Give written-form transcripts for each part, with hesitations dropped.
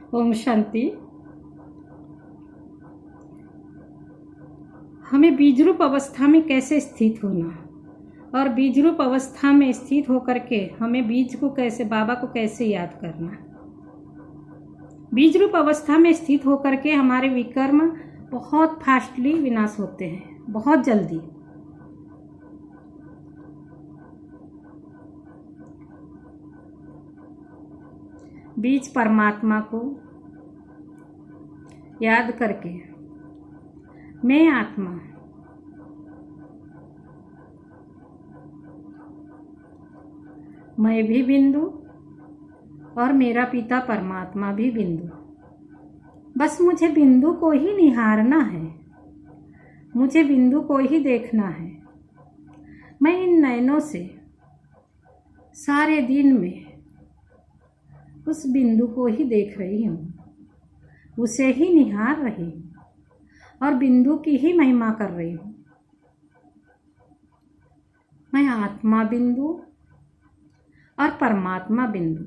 ओम शांति। हमें बीजरूप अवस्था में कैसे स्थित होना और बीजरूप अवस्था में स्थित होकर के हमें बीज को कैसे, बाबा को कैसे याद करना। बीजरूप अवस्था में स्थित होकर के हमारे विकर्म बहुत फास्टली विनाश होते हैं, बहुत जल्दी। बीज परमात्मा को याद करके मैं आत्मा मैं भी बिंदु और मेरा पिता परमात्मा भी बिंदु। बस मुझे बिंदु को ही निहारना है, मुझे बिंदु को ही देखना है। मैं इन नयनों से सारे दिन में उस बिंदु को ही देख रही हूँ, उसे ही निहार रही हूँ और बिंदु की ही महिमा कर रही हूँ। मैं आत्मा बिंदु और परमात्मा बिंदु,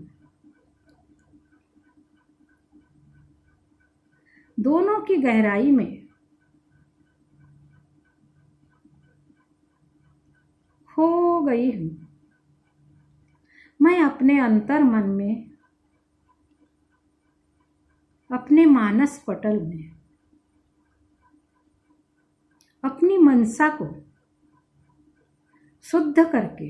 दोनों की गहराई में खो गई हूँ। मैं अपने अंतर मन में, अपने मानस पटल में अपनी मनसा को शुद्ध करके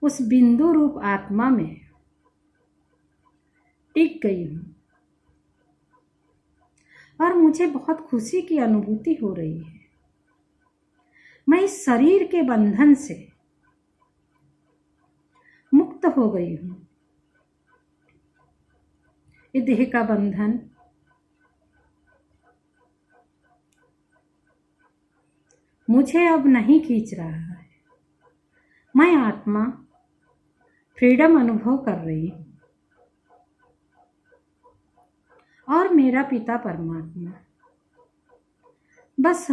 उस बिंदु रूप आत्मा में टिक गई हूँ और मुझे बहुत खुशी की अनुभूति हो रही है। मैं इस शरीर के बंधन से मुक्त हो गई हूँ। ये देह का बंधन मुझे अब नहीं खींच रहा है। मैं आत्मा फ्रीडम अनुभव कर रही हूँ और मेरा पिता परमात्मा, बस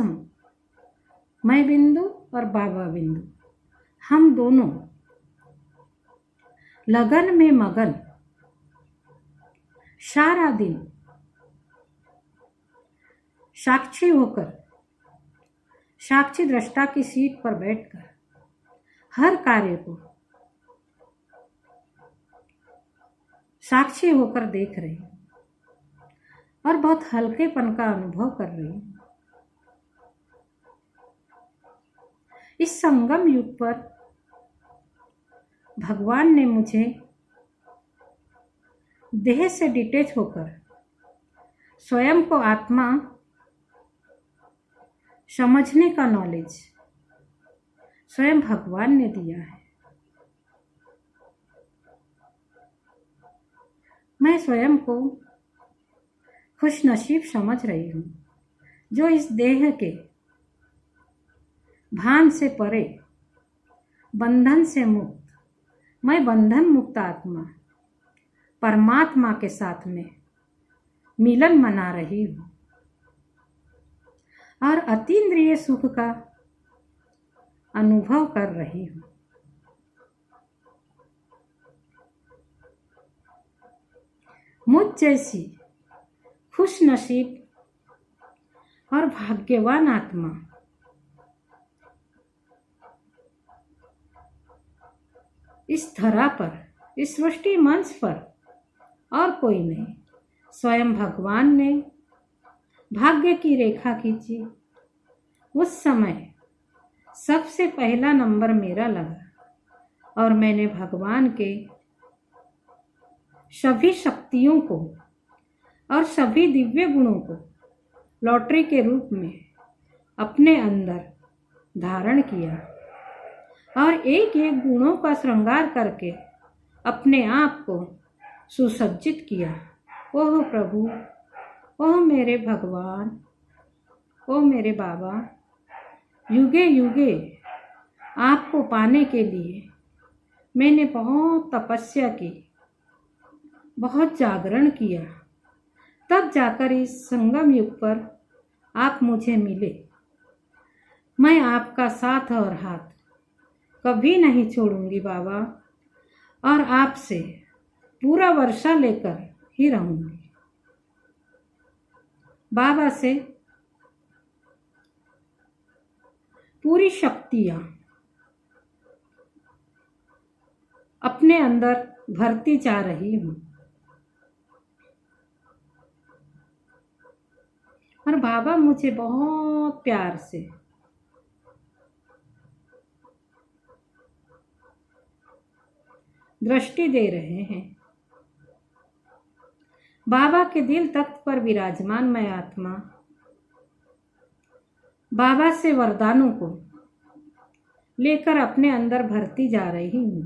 मैं बिंदु और बाबा बिंदु, हम दोनों लगन में मगन सारा दिन साक्षी होकर, साक्षी दृष्टा की सीट पर बैठकर हर कार्य को साक्षी होकर देख रही हूँ और बहुत हल्केपन का अनुभव कर रही हूँ। इस संगम युग पर भगवान ने मुझे देह से डिटेच होकर स्वयं को आत्मा समझने का नॉलेज स्वयं भगवान ने दिया है। मैं स्वयं को खुश नसीब समझ रही हूँ जो इस देह के भान से परे, बंधन से मुक्त, मैं बंधन मुक्त आत्मा परमात्मा के साथ में मिलन मना रही हूँ और अतीन्द्रिय सुख का अनुभव कर रही हूँ। मुझ जैसी खुश नसीब और भाग्यवान आत्मा इस धरा पर, इस सृष्टि मंच पर और कोई नहीं। स्वयं भगवान ने भाग्य की रेखा खींची। उस समय सबसे पहला नंबर मेरा लगा और मैंने भगवान के सभी शक्तियों को और सभी दिव्य गुणों को लॉटरी के रूप में अपने अंदर धारण किया और एक एक गुणों का श्रृंगार करके अपने आप को सुसज्जित किया। ओह प्रभु, ओह मेरे भगवान, ओह मेरे बाबा, युगे युगे आपको पाने के लिए मैंने बहुत तपस्या की, बहुत जागरण किया, तब जाकर इस संगम युग पर आप मुझे मिले। मैं आपका साथ और हाथ कभी नहीं छोड़ूंगी बाबा और आपसे पूरा वर्षा लेकर ही रहूंगी। बाबा से पूरी शक्तियां अपने अंदर भरती जा रही हूं और बाबा मुझे बहुत प्यार से दृष्टि दे रहे हैं। बाबा के दिल तख्त पर विराजमान मैं आत्मा बाबा से वरदानों को लेकर अपने अंदर भरती जा रही हूं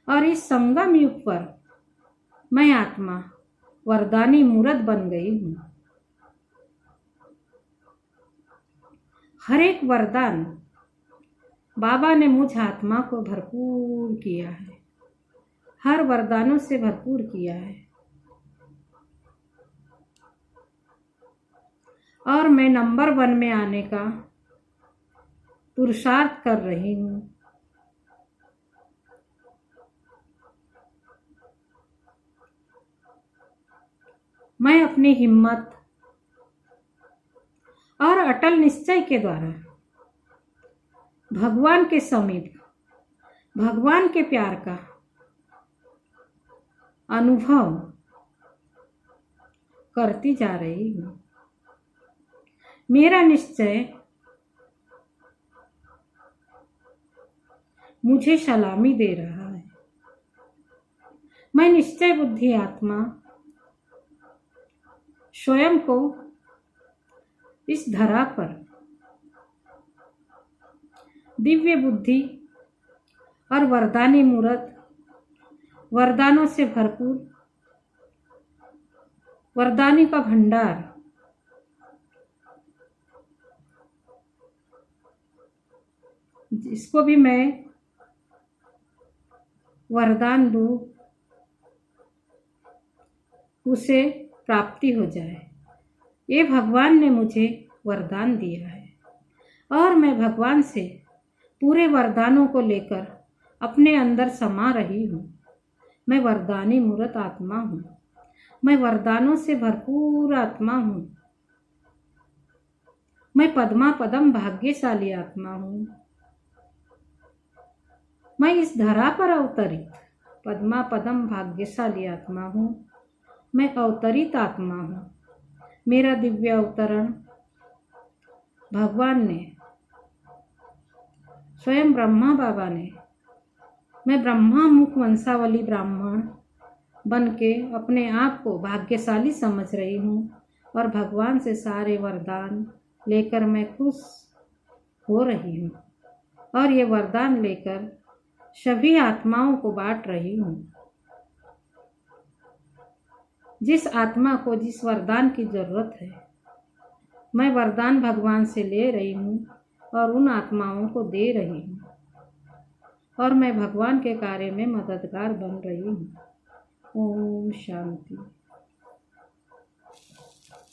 और इस संगम युग पर मैं आत्मा वरदानी मूर्त बन गई हूं। हर एक वरदान बाबा ने मुझ आत्मा को भरपूर किया है, हर वरदानों से भरपूर किया है और मैं नंबर 1 में आने का पुरुषार्थ कर रही हूं। मैं अपनी हिम्मत और अटल निश्चय के द्वारा भगवान के समीप भगवान के प्यार का अनुभव करती जा रही हूं। मेरा निश्चय मुझे सलामी दे रहा है। मैं निश्चय बुद्धि आत्मा स्वयं को इस धरा पर दिव्य बुद्धि और वरदानी मूर्त वरदानों से भरपूर वरदानी का भंडार जिसको भी मैं वरदान दूं उसे प्राप्ति हो जाए, ये भगवान ने मुझे वरदान दिया है और मैं भगवान से पूरे वरदानों को लेकर अपने अंदर समा रही हूँ। मैं वरदानी मूर्त आत्मा हूँ, मैं वरदानों से भरपूर आत्मा हूँ, मैं पद्मा पदम भाग्यशाली आत्मा हूँ। मैं इस धरा पर अवतरित पद्मा पदम भाग्यशाली आत्मा हूँ। मैं अवतरित आत्मा हूँ। मेरा दिव्य अवतरण भगवान ने स्वयं ब्रह्मा बाबा ने मैं ब्रह्मा मुख वंशावली ब्राह्मण बन के अपने आप को भाग्यशाली समझ रही हूँ और भगवान से सारे वरदान लेकर मैं खुश हो रही हूँ और ये वरदान लेकर सभी आत्माओं को बांट रही हूँ। जिस आत्मा को जिस वरदान की जरूरत है मैं वरदान भगवान से ले रही हूँ और उन आत्माओं को दे रही हूँ और मैं भगवान के कार्य में मददगार बन रही हूँ। ओम शांति।